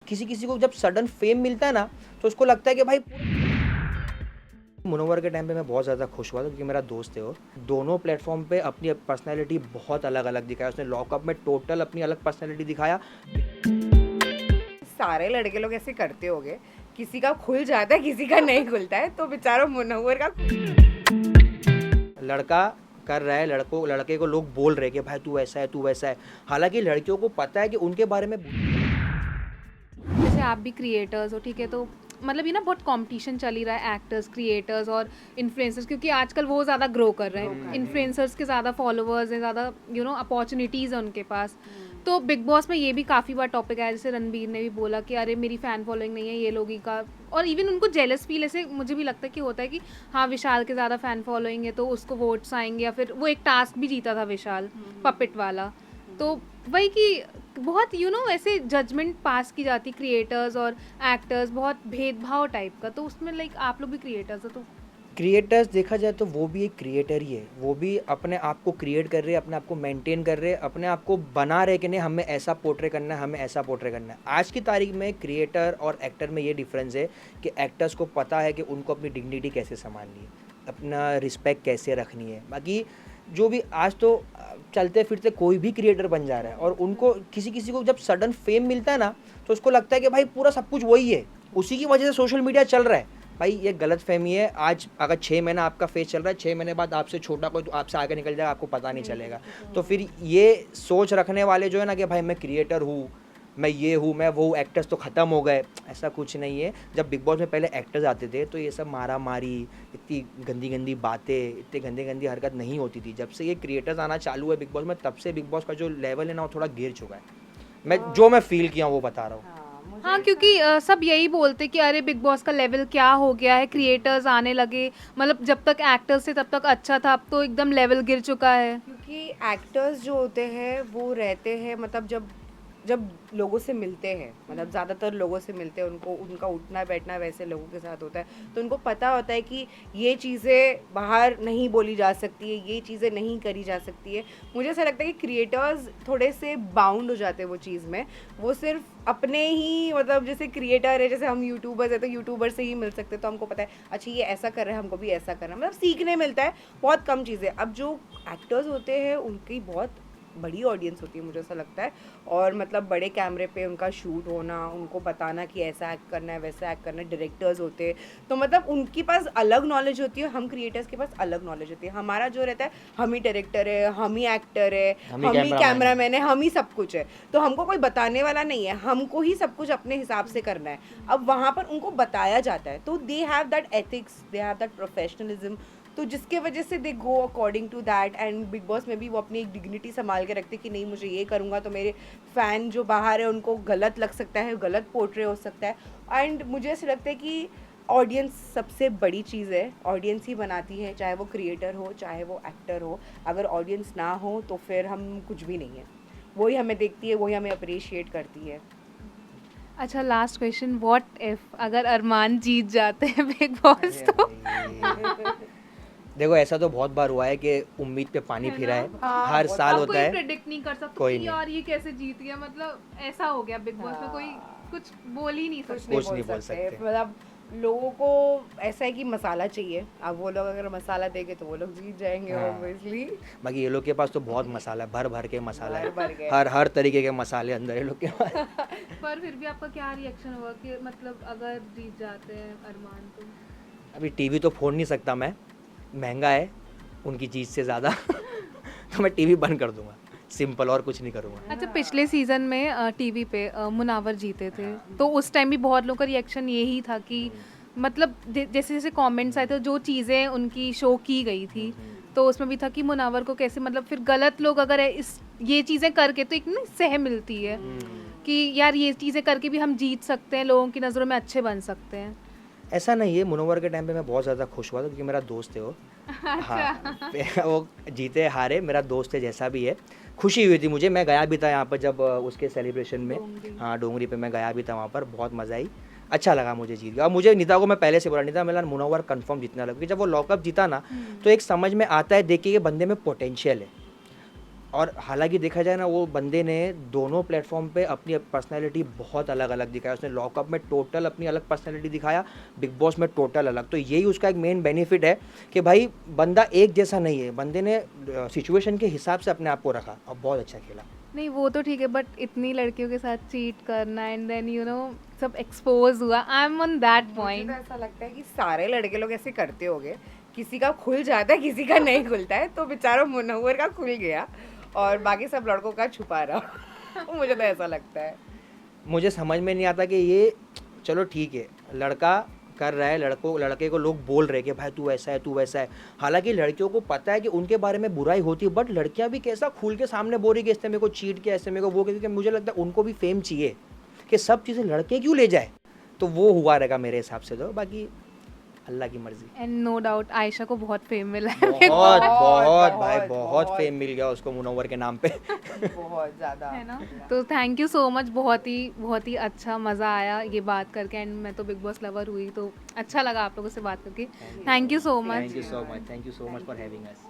किसी किसी को जब सडन फेम मिलता है ना तो उसको लगता है कि भाई मुनव्वर के टाइम पे मैं बहुत ज़्यादा खुश हुआ था क्योंकि मेरा दोस्त है वो। दोनों प्लेटफॉर्म पे अपनी पर्सनैलिटी बहुत अलग अलग दिखाया उसने। लॉकअप में टोटल अपनी अलग पर्सनैलिटी दिखाया। सारे लड़के लोग ऐसे करते होंगे, किसी का खुल जाता है किसी का नहीं खुलता है, तो बेचारा मुनव्वर का लड़का कर रहा है, लड़के को लोग बोल रहे हैं कि भाई तू ऐसा है तू वैसा है। हालांकि लड़कियों को पता है कि उनके बारे में जैसे आप भी क्रिएटर्स हो, ठीक है, तो मतलब ये ना बहुत कंपटीशन चल ही रहा है एक्टर्स, क्रिएटर्स और इन्फ्लुएंसर्स, क्योंकि आजकल वो ज़्यादा ग्रो कर रहे हैं। इन्फ्लुएंसर्स के ज़्यादा फॉलोअर्स हैं, ज़्यादा अपॉर्चुनिटीज़ हैं उनके पास। तो बिग बॉस में ये भी काफ़ी बार टॉपिक आया, जैसे रणबीर ने भी बोला कि अरे मेरी फ़ैन फॉलोइंग नहीं है ये लोग ही का, और इवन उनको जेलस फील ऐसे मुझे भी लगता है कि होता है कि हाँ विशाल के ज़्यादा फ़ैन फॉलोइंग है तो उसको वोट्स आएंगे, या फिर वो एक टास्क भी जीता था विशाल पपेट वाला। तो वही कि बहुत ऐसे जजमेंट पास की जाती क्रिएटर्स और एक्टर्स, बहुत भेदभाव टाइप का। तो उसमें लाइक आप लोग भी क्रिएटर्स हो, तो क्रिएटर्स देखा जाए तो वो भी एक क्रिएटर ही है। वो भी अपने आप को क्रिएट कर रहे हैं, अपने आप को मेंटेन कर रहे हैं, अपने आप को बना रहे कि नहीं हमें ऐसा पोर्ट्रे करना है, हमें ऐसा पोर्ट्रे करना है। आज की तारीख में क्रिएटर और एक्टर में ये डिफरेंस है कि एक्टर्स को पता है कि उनको अपनी डिग्निटी कैसे संभालनी है, अपना रिस्पेक्ट कैसे रखनी है। बाकी जो भी आज तो चलते फिरते कोई भी क्रिएटर बन जा रहा है और उनको किसी किसी को जब सडन फेम मिलता है ना तो उसको लगता है कि भाई पूरा सब कुछ वही है, उसी की वजह से सोशल मीडिया चल रहा है। भाई ये गलत फहमी है। आज अगर 6 महीना आपका फेस चल रहा है, 6 महीने बाद आपसे छोटा कोई तो आपसे आगे निकल जाएगा, आपको पता नहीं चलेगा। तो फिर ये सोच रखने वाले जो है ना कि भाई मैं क्रिएटर हूँ, मैं ये हूँ, मैं वो, एक्टर्स तो ख़त्म हो गए, ऐसा कुछ नहीं है। जब बिग बॉस में पहले एक्टर्स आते थे तो ये सब मारा मारी, इतनी गंदी गंदी बातें, इतनी गंदी गंदी हरकत नहीं होती थी। जब से ये क्रिएटर्स आना चालू है बिग बॉस में, तब से बिग बॉस का जो लेवल है ना वो थोड़ा गिर चुका है। मैं फील किया हूँ वो बता रहा हूँ। हाँ, क्योंकि सब यही बोलते कि अरे बिग बॉस का लेवल क्या हो गया है, क्रिएटर्स आने लगे, मतलब जब तक एक्टर्स थे तब तक अच्छा था, अब तो एकदम लेवल गिर चुका है। क्योंकि एक्टर्स जो होते हैं वो रहते हैं, मतलब जब जब लोगों से मिलते हैं, मतलब ज़्यादातर लोगों से मिलते हैं, उनको उनका उठना बैठना वैसे लोगों के साथ होता है, तो उनको पता होता है कि ये चीज़ें बाहर नहीं बोली जा सकती है, ये चीज़ें नहीं करी जा सकती है। मुझे ऐसा लगता है कि क्रिएटर्स थोड़े से बाउंड हो जाते हैं वो चीज़ में। वो सिर्फ अपने ही, मतलब जैसे क्रिएटर है, जैसे हम यूट्यूबर्स है तो यूट्यूबर से ही मिल सकते हैं, तो हमको पता है अच्छा ये ऐसा कर रहे हैं, हमको भी ऐसा करना है, मतलब सीखने मिलता है। बहुत कम चीज़ें। अब जो एक्टर्स होते हैं उनकी बहुत बड़ी ऑडियंस होती है, मुझे ऐसा लगता है। और मतलब बड़े कैमरे पे उनका शूट होना, उनको बताना कि ऐसा एक्ट करना है वैसा एक्ट करना है, डायरेक्टर्स होते हैं, तो मतलब उनके पास अलग नॉलेज होती है, हम क्रिएटर्स के पास अलग नॉलेज होती है। हमारा जो रहता है, हम ही डायरेक्टर है, हम ही एक्टर है, हम ही कैमरामैन है, हम ही सब कुछ है, तो हमको कोई बताने वाला नहीं है, हमको ही सब कुछ अपने हिसाब से करना है। अब वहाँ पर उनको बताया जाता है, तो they have that ethics, they have that professionalism, तो जिसके वजह से they go according to that. And big boss में भी वो अपनी एक डिग्निटी संभाल के रखते कि नहीं मुझे ये करूँगा तो मेरे फ़ैन जो बाहर है उनको गलत लग सकता है, गलत पोर्ट्रे हो सकता है। एंड मुझे ऐसा लगता है कि ऑडियंस सबसे बड़ी चीज़ है, ऑडियंस ही बनाती है, चाहे वो क्रिएटर हो चाहे वो एक्टर हो। अगर ऑडियंस ना हो तो फिर हम कुछ भी नहीं है, वही हमें देखती है, वही हमें अप्रिशिएट करती है। अच्छा, लास्ट क्वेश्चन, व्हाट इफ अगर अरमान जीत जाते हैं बिग बॉस तो देखो ऐसा तो बहुत बार हुआ है कि उम्मीद पे पानी फिरा है, हर साल अब होता कोई है। प्रेडिक्ट नहीं कर सकता कोई कि नहीं। यार ये कैसे जीत गया, मतलब ऐसा हो गया बिग बॉस में, कोई कुछ बोल ही नहीं सकता। कुछ नहीं बोल सकते। मतलब लोगों को ऐसा है कि मसाला चाहिए, अब वो लोग अगर मसाला देंगे तो वो लोग जीत जाएंगे ऑब्वियसली। बाकी ये लोग के पास तो बहुत मसाला है, भर भर के मसाला है, भर के। हर तरीके के मसाले अंदर ये लोग के पास। पर फिर भी आपका क्या रिएक्शन होगा कि मतलब अगर जीत जाते हैं अरमान तो? अभी टीवी तो फोड़ नहीं सकता मैं, महंगा है उनकी चीज़ से ज़्यादा। तो मैं टीवी बंद कर दूंगा, सिंपल, और कुछ नहीं करूँगा। अच्छा, पिछले सीजन में टीवी पे मुनावर जीते थे, तो उस टाइम भी बहुत लोगों का रिएक्शन यही था कि मतलब जैसे जैसे कमेंट्स आए थे, जो चीज़ें उनकी शो की गई थी, तो उसमें भी था कि मुनावर को कैसे, मतलब फिर गलत लोग अगर इस ये चीज़ें करके तो एक ना सह मिलती है कि यार ये चीज़ें करके भी हम जीत सकते हैं, लोगों की नज़रों में अच्छे बन सकते हैं। ऐसा नहीं है, मुनव्वर के टाइम पे मैं बहुत ज़्यादा खुश हुआ था क्योंकि मेरा दोस्त है वो। हाँ, वो जीते हारे मेरा दोस्त है, जैसा भी है खुशी हुई थी मुझे। मैं गया भी था यहाँ पर जब उसके सेलिब्रेशन में, हाँ डोंगरी पे मैं गया भी था, वहाँ पर बहुत मज़ा आई, अच्छा लगा मुझे जीत गया। और मुझे निता को मैं पहले से बोला, निता मेरा मुनव्वर कंफर्म जीतना लगा, क्योंकि जब वो लॉकअप जीता ना तो एक समझ में आता है, देखिए ये बंदे में पोटेंशियल है। और हालांकि देखा जाए ना, वो बंदे ने दोनों प्लेटफॉर्म पे अपनी पर्सनैलिटी बहुत अलग अलग दिखाया। उसने लॉकअप में टोटल अपनी अलग पर्सनैलिटी दिखाया, बिग बॉस में टोटल अलग। तो यही उसका एक मेन बेनिफिट है कि भाई बंदा एक जैसा नहीं है, बंदे ने सिचुएशन के हिसाब से अपने आप को रखा और बहुत अच्छा खेला। नहीं वो तो ठीक है, बट इतनी लड़कियों के साथ चीट करना एंड देन यू नो सब एक्सपोज हुआ, आई एम ऑन दैट मुझे पॉइंट। तो ऐसा लगता है कि सारे लड़के लोग ऐसे करते होंगे, किसी का खुल जाता है किसी का नहीं खुलता है, तो बेचारा मुनव्वर का खुल गया और बाकी सब लड़कों का छुपा रहा। मुझे तो ऐसा लगता है। मुझे समझ में नहीं आता कि ये, चलो ठीक है लड़का कर रहा है, लड़के को लोग बोल रहे हैं कि भाई तू ऐसा है तू वैसा है। हालांकि लड़कियों को पता है कि उनके बारे में बुराई होती है, बट लड़कियां भी कैसा खुल के सामने बोल रही कि इसने मेरे को चीट किया, इसने मेरे को वो किया, क्योंकि मुझे लगता है उनको भी फेम चाहिए कि सब चीज़ें लड़के क्यों ले जाए। तो वो हुआ रहेगा मेरे हिसाब से। तो बाकी अल्लाह की मर्जी। एंड नो डाउट आयशा को बहुत फेम मिला है। बहुत बहुत भाई बहुत, बहुत बहुत। फेम मिल गया उसको मुनव्वर के नाम पे। बहुत ज़्यादा है ना। तो थैंक यू सो मच, बहुत ही अच्छा मज़ा आया ये बात करके। एंड मैं तो बिग बॉस लवर हुई, तो अच्छा लगा आप लोगों से बात करके। Thank you so much. Thank you so much, thank you so much for having us.